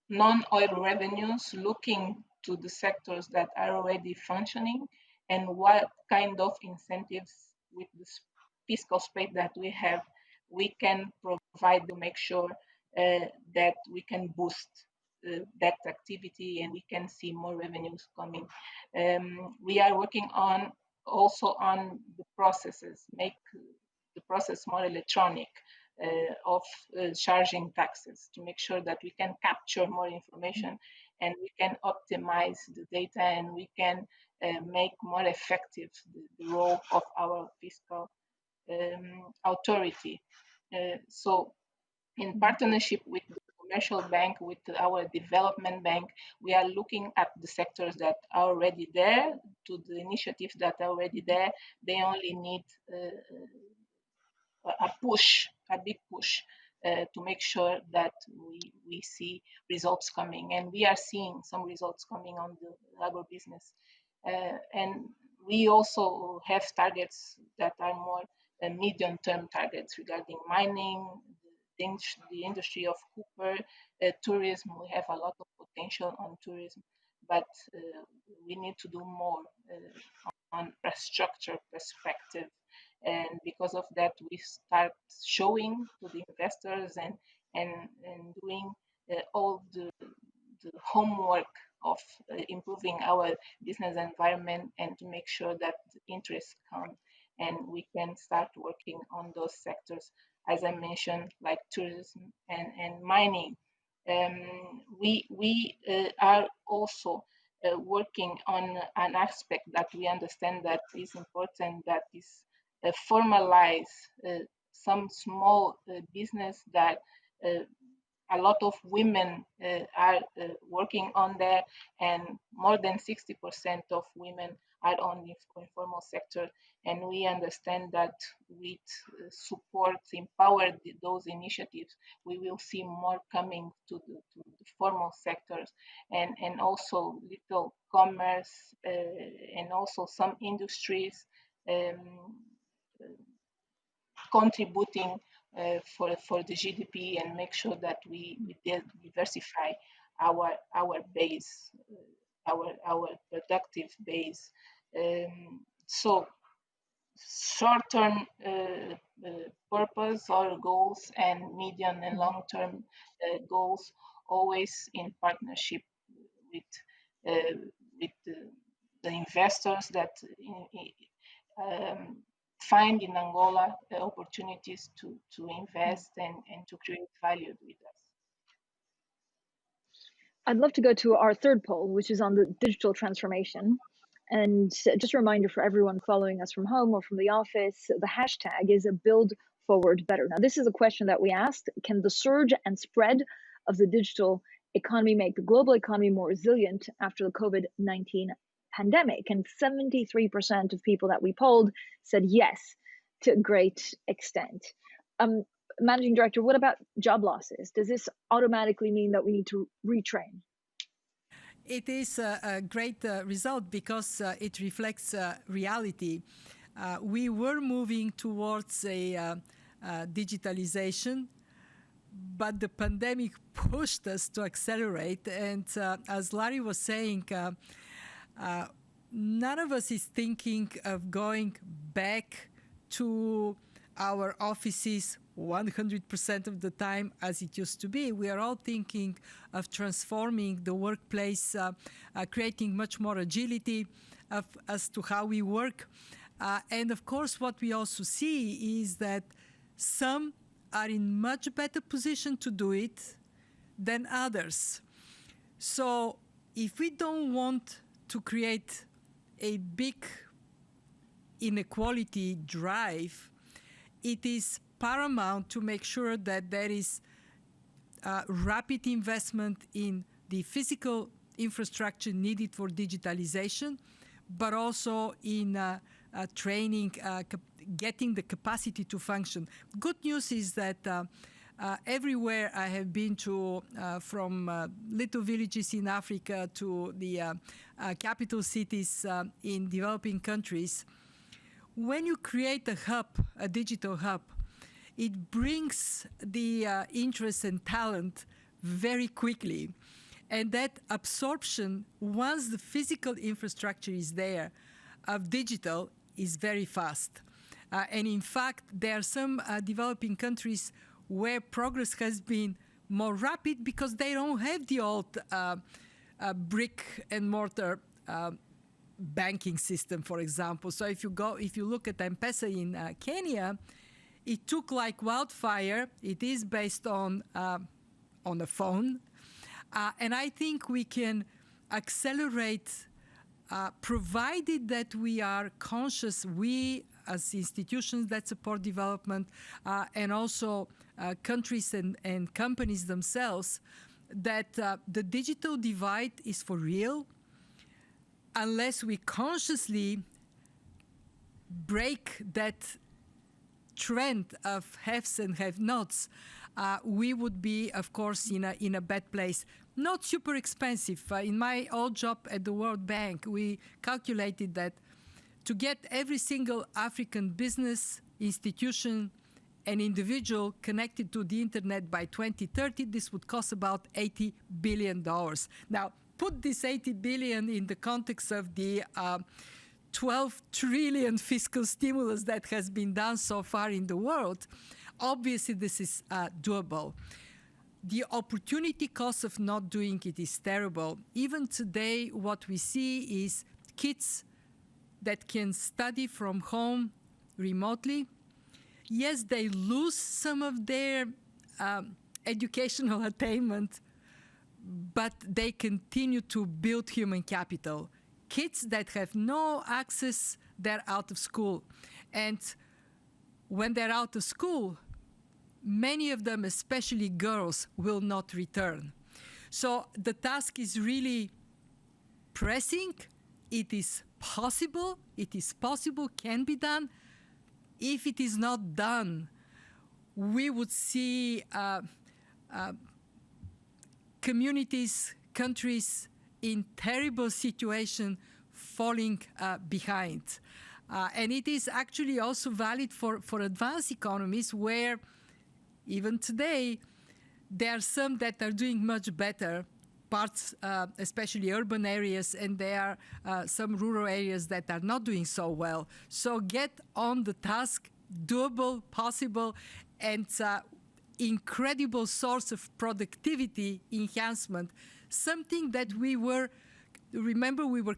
non-oil revenues, looking to the sectors that are already functioning and what kind of incentives with the fiscal space that we have, we can provide to make sure that we can boost that activity and we can see more revenues coming. We are working on also on the processes, make the process more electronic of charging taxes to make sure that we can capture more information and we can optimize the data and we can make more effective the role of our fiscal authority. So in partnership with the commercial bank, with our development bank, we are looking at the sectors that are already there, to the initiatives that are already there. They only need a push, a big push, to make sure that we see results coming. And we are seeing some results coming on the agribusiness. And we also have targets that are more medium-term targets regarding mining, the industry of copper, tourism. We have a lot of potential on tourism, but we need to do more on infrastructure perspective. And because of that, we start showing to the investors and doing all the homework of improving our business environment and to make sure that the interests come and we can start working on those sectors, as I mentioned, like tourism and mining. We are also working on an aspect that we understand that is important, that is formalize some small business that a lot of women are working on there, and more than 60% of women are on the informal sector. And we understand that with support, empower those initiatives, we will see more coming to the formal sectors, and also little commerce, and also some industries contributing for the GDP and make sure that we diversify our base, our productive base. So short-term purpose or goals and medium and long-term goals, always in partnership with the investors that find in Angola opportunities to invest and to create value with us. I'd love to go to our third poll, which is on the digital transformation. And just a reminder for everyone following us from home or from the office, the hashtag is a build forward better. Now, this is a question that we asked: can the surge and spread of the digital economy make the global economy more resilient after the COVID-19 pandemic? And 73% of people that we polled said yes to a great extent. Managing Director, what about job losses? Does this automatically mean that we need to retrain? It is a great result because it reflects reality. We were moving towards a digitalization, but the pandemic pushed us to accelerate. And as Larry was saying, none of us is thinking of going back to our offices 100% of the time as it used to be. We are all thinking of transforming the workplace, creating much more agility as to how we work. And of course, what we also see is that some are in much better position to do it than others. So if we don't want to create a big inequality drive, it is paramount to make sure that there is rapid investment in the physical infrastructure needed for digitalization, but also in training, getting the capacity to function. Good news is that everywhere I have been to, from little villages in Africa to the capital cities in developing countries, when you create a hub, a digital hub, it brings the interest and talent very quickly. And that absorption, once the physical infrastructure is there, of digital is very fast. And in fact, there are some developing countries where progress has been more rapid because they don't have the old brick and mortar banking system, for example. So if you look at M-Pesa in Kenya, it took like wildfire. It is based on a phone. And I think we can accelerate, provided that we are conscious, we as institutions that support development, and also countries and companies themselves, that the digital divide is for real. Unless we consciously break that trend of haves and have-nots, we would be, of course, in a bad place. Not super expensive. In my old job at the World Bank, we calculated that to get every single African business, institution, and individual connected to the internet by 2030, this would cost about $80 billion. Now, put this 80 billion in the context of the 12 trillion fiscal stimulus that has been done so far in the world. Obviously, this is doable. The opportunity cost of not doing it is terrible. Even today, what we see is kids that can study from home remotely. Yes, they lose some of their educational attainment, but they continue to build human capital. Kids that have no access, they're out of school. And when they're out of school, many of them, especially girls, will not return. So the task is really pressing. It is possible. It is possible, can be done. If it is not done, we would see communities, countries in terrible situation falling behind. And it is actually also valid for advanced economies where even today there are some that are doing much better, parts, especially urban areas, and there are some rural areas that are not doing so well. So get on the task, doable, possible, and incredible source of productivity enhancement, something that we were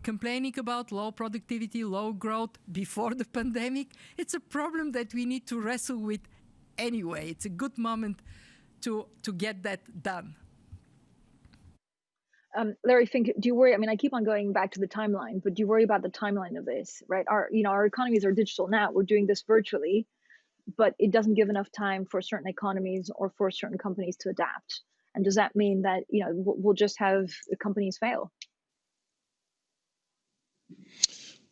complaining about, low productivity, low growth before the pandemic. It's a problem that we need to wrestle with anyway. It's a good moment to get that done. Larry, Fink, do you worry? I mean, I keep on going back to the timeline, but do you worry about the timeline of this, right? Our economies are digital now. We're doing this virtually, but it doesn't give enough time for certain economies or for certain companies to adapt. And does that mean that, we'll just have the companies fail?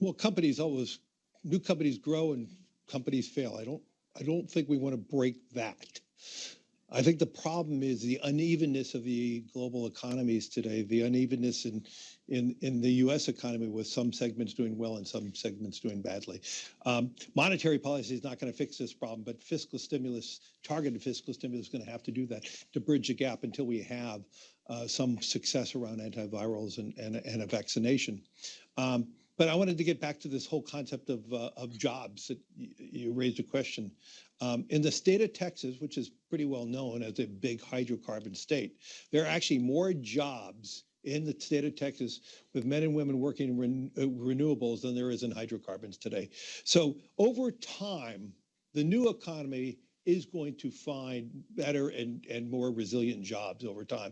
Well, new companies grow and companies fail. I don't think we want to break that. I think the problem is the unevenness of the global economies today, the unevenness in the U.S. economy with some segments doing well and some segments doing badly. Monetary policy is not going to fix this problem, but fiscal stimulus, targeted fiscal stimulus is going to have to do that to bridge the gap until we have some success around antivirals and a vaccination. But I wanted to get back to this whole concept of jobs that you raised a question. In the state of Texas, which is pretty well known as a big hydrocarbon state, there are actually more jobs in the state of Texas with men and women working in renewables than there is in hydrocarbons today. So over time, the new economy is going to find better and more resilient jobs over time.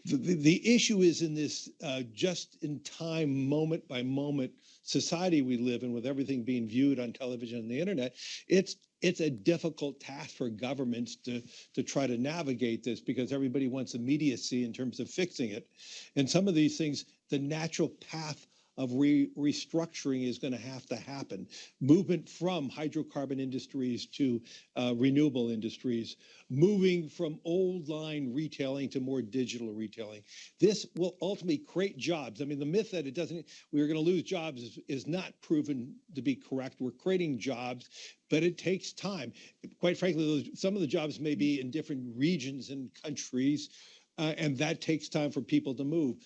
The issue is in this just-in-time, moment-by-moment society we live in, with everything being viewed on television and the internet. It's a difficult task for governments to try to navigate this because everybody wants immediacy in terms of fixing it. And some of these things, the natural path of restructuring is going to have to happen. Movement from hydrocarbon industries to renewable industries, moving from old line retailing to more digital retailing. This will ultimately create jobs. I mean, the myth that we're going to lose jobs is not proven to be correct. We're creating jobs, but it takes time. Quite frankly, some of the jobs may be in different regions and countries. and that takes time for people to move.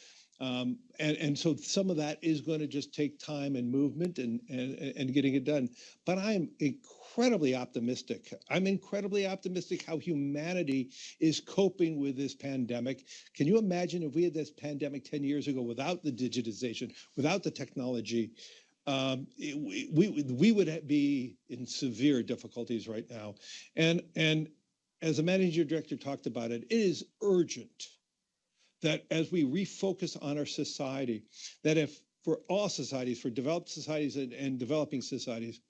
And so some of that is going to just take time and movement and getting it done. But I'm incredibly optimistic. I'm incredibly optimistic how humanity is coping with this pandemic. Can you imagine if we had this pandemic 10 years ago without the digitization, without the technology? We would be in severe difficulties right now. And as the managing director talked about it, it is urgent that as we refocus on our society, that if for all societies, for developed societies and developing societies,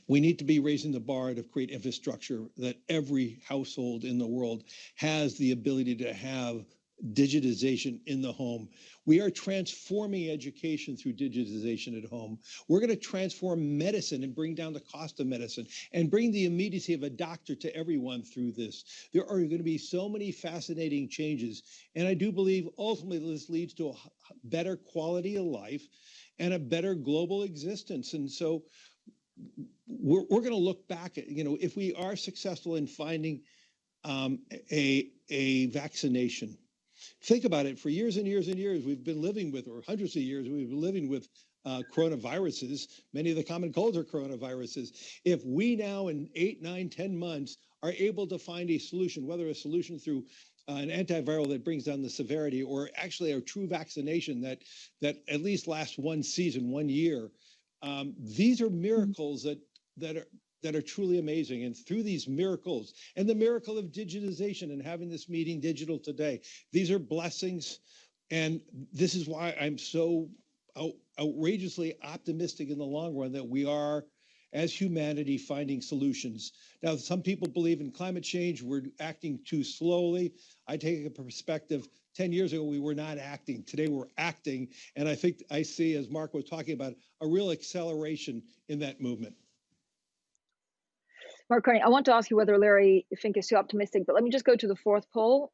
we need to be raising the bar to create infrastructure that every household in the world has the ability to have digitization in the home. We are transforming education through digitization at home. We're going to transform medicine and bring down the cost of medicine and bring the immediacy of a doctor to everyone through this. There are going to be so many fascinating changes. And I do believe ultimately this leads to a better quality of life and a better global existence. And so we're going to look back at, if we are successful in finding a vaccination. Think about it. For years and years and years, we've been living with, or hundreds of years, we've been living with coronaviruses. Many of the common colds are coronaviruses. If we now in 8, 9, 10 months are able to find a solution, whether a solution through an antiviral that brings down the severity, or actually a true vaccination that at least lasts one season, 1 year, these are miracles that are truly amazing. And through these miracles and the miracle of digitization and having this meeting digital today, these are blessings. And this is why I'm so outrageously optimistic in the long run that we are, as humanity, finding solutions. Now, some people believe in climate change. We're acting too slowly. I take a perspective. 10 years ago, we were not acting. Today, we're acting. And I think I see, as Mark was talking about, a real acceleration in that movement. Mark Carney, I want to ask you whether Larry Fink is too optimistic, but let me just go to the fourth poll,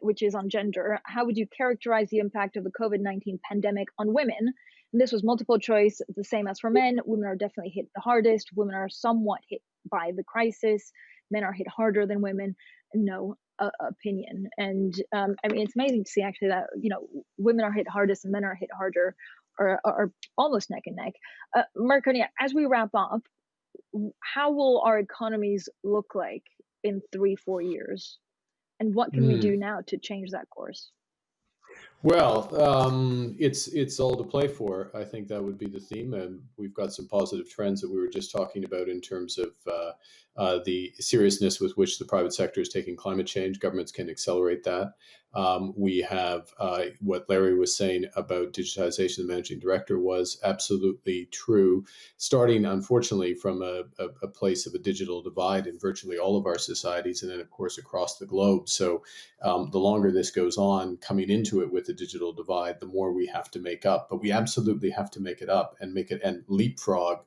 which is on gender. How would you characterize the impact of the COVID-19 pandemic on women? And this was multiple choice, the same as for men. Women are definitely hit the hardest. Women are somewhat hit by the crisis. Men are hit harder than women. No opinion. And I mean, it's amazing to see actually that, women are hit hardest and men are hit harder, or are almost neck and neck. Mark Carney, as we wrap up, how will our economies look like in 3-4 years? And what can we do now to change that course? Well, it's all to play for. I think that would be the theme, and we've got some positive trends that we were just talking about in terms of the seriousness with which the private sector is taking climate change. Governments can accelerate that. We have what Larry was saying about digitization. The managing director was absolutely true, starting unfortunately from a place of a digital divide in virtually all of our societies, and then of course across the globe. So the longer this goes on, coming into it with the digital divide, the more we have to make up. But we absolutely have to make it up and make it and leapfrog.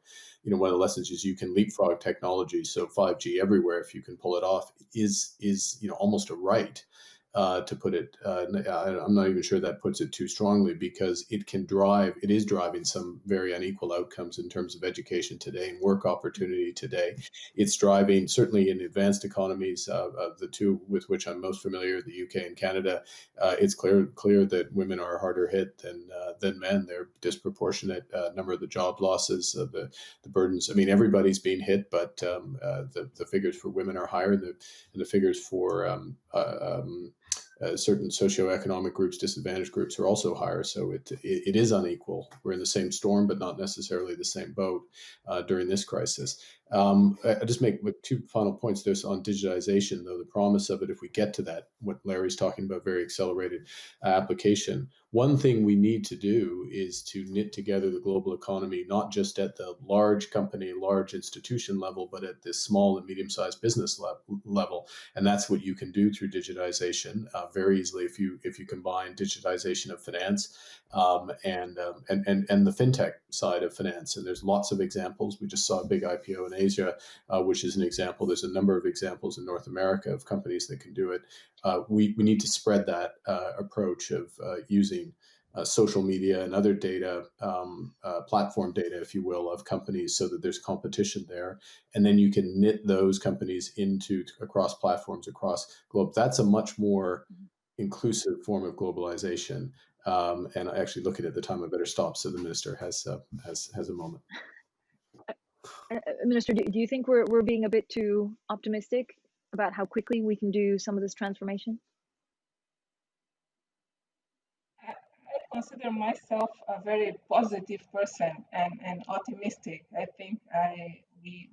One of the lessons is you can leapfrog technology. So 5G everywhere, if you can pull it off, is almost a right. To put it, I'm not even sure that puts it too strongly, because it is driving some very unequal outcomes in terms of education today and work opportunity today. It's driving, certainly in advanced economies, the two with which I'm most familiar, the UK and Canada, it's clear that women are harder hit than men. They're disproportionate number of the job losses, the burdens. I mean, everybody's being hit, but the figures for women are higher, and the figures for certain socioeconomic groups, disadvantaged groups, are also higher. So it is unequal. We're in the same storm, but not necessarily the same boat during this crisis. I just make two final points. There's on digitization, though, the promise of it, if we get to that, what Larry's talking about, very accelerated application. One thing we need to do is to knit together the global economy, not just at the large company, large institution level, but at this small and medium-sized business level. And that's what you can do through digitization very easily if you combine digitization of finance and the fintech side of finance. And there's lots of examples. We just saw a big IPO in Asia, which is an example. There's a number of examples in North America of companies that can do it. We need to spread that approach of using social media and other data, platform data, if you will, of companies, so that there's competition there. And then you can knit those companies across platforms, across globe. That's a much more inclusive form of globalization. And I actually look at it at the time, I better stop so the minister has a moment. Minister, do you think we're being a bit too optimistic about how quickly we can do some of this transformation? I consider myself a very positive person and optimistic. I think we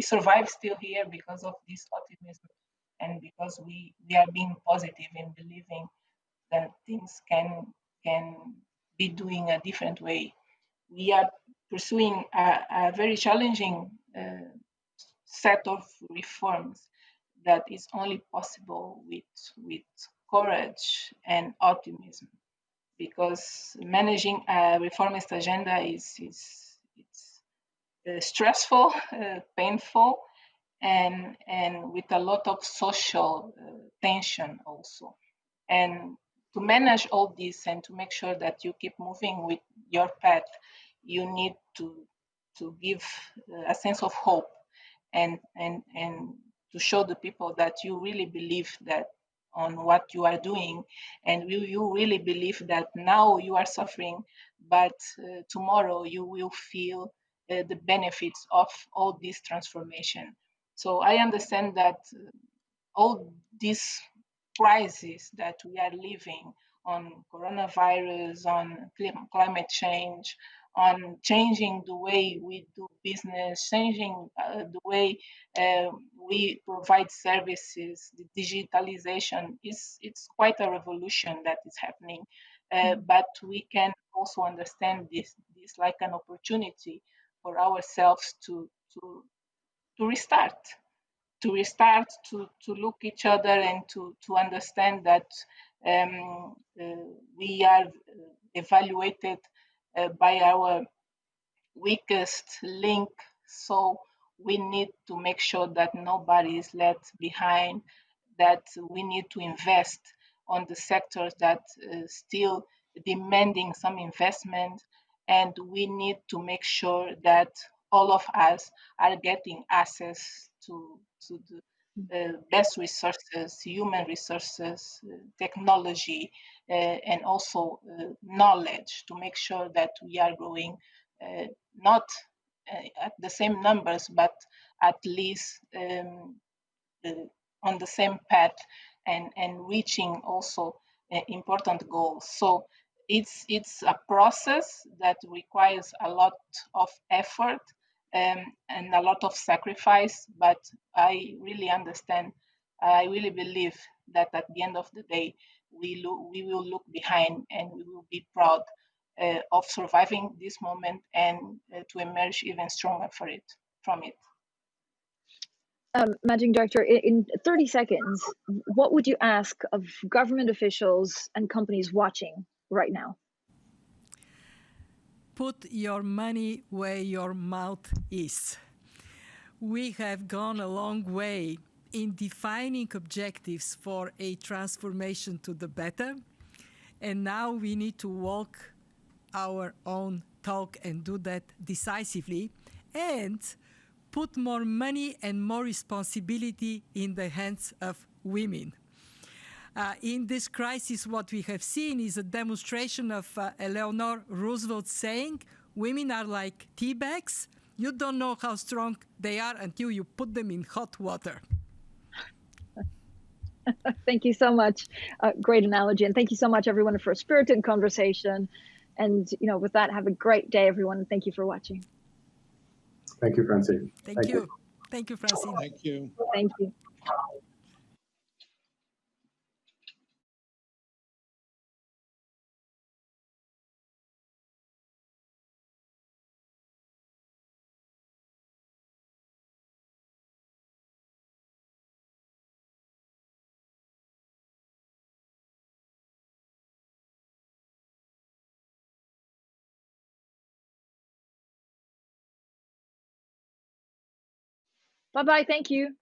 survive still here because of this optimism and because we are being positive in believing that things can be doing a different way. We are pursuing a very challenging set of reforms that is only possible with courage and optimism, because managing a reformist agenda is stressful, painful, and with a lot of social tension also. And to manage all this and to make sure that you keep moving with your path, you need to give a sense of hope and to show the people that you really believe that on what you are doing, and you really believe that now you are suffering, but tomorrow you will feel the benefits of all this transformation. So I understand that all these crises that we are living on coronavirus, on climate change, on changing the way we do business, changing the way we provide services, the digitalization it's quite a revolution that is happening. But we can also understand this like an opportunity for ourselves to restart, to look each other and to understand that we are evaluated by our weakest link. So we need to make sure that nobody is left behind, that we need to invest on the sectors that still demanding some investment, and we need to make sure that all of us are getting access to the best resources, human resources, technology, and also knowledge, to make sure that we are growing not at the same numbers, but at least on the same path and reaching also important goals. So it's a process that requires a lot of effort and a lot of sacrifice, but I really understand, I really believe that at the end of the day, we will look behind and we will be proud of surviving this moment and to emerge even stronger from it. Managing Director, in 30 seconds, what would you ask of government officials and companies watching right now? Put your money where your mouth is. We have gone a long way in defining objectives for a transformation to the better, and now we need to walk our own talk and do that decisively, and put more money and more responsibility in the hands of women. In this crisis, what we have seen is a demonstration of Eleanor Roosevelt saying, women are like tea bags. You don't know how strong they are until you put them in hot water. Thank you so much. Great analogy. And thank you so much, everyone, for a spirited conversation. And with that, have a great day, everyone. And thank you for watching. Thank you, Francine. Thank you. Thank you, Francine. Thank you. Thank you. Bye-bye. Thank you.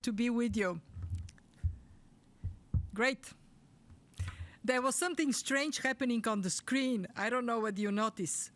To be with you. Great. There was something strange happening on the screen. I don't know whether you noticed.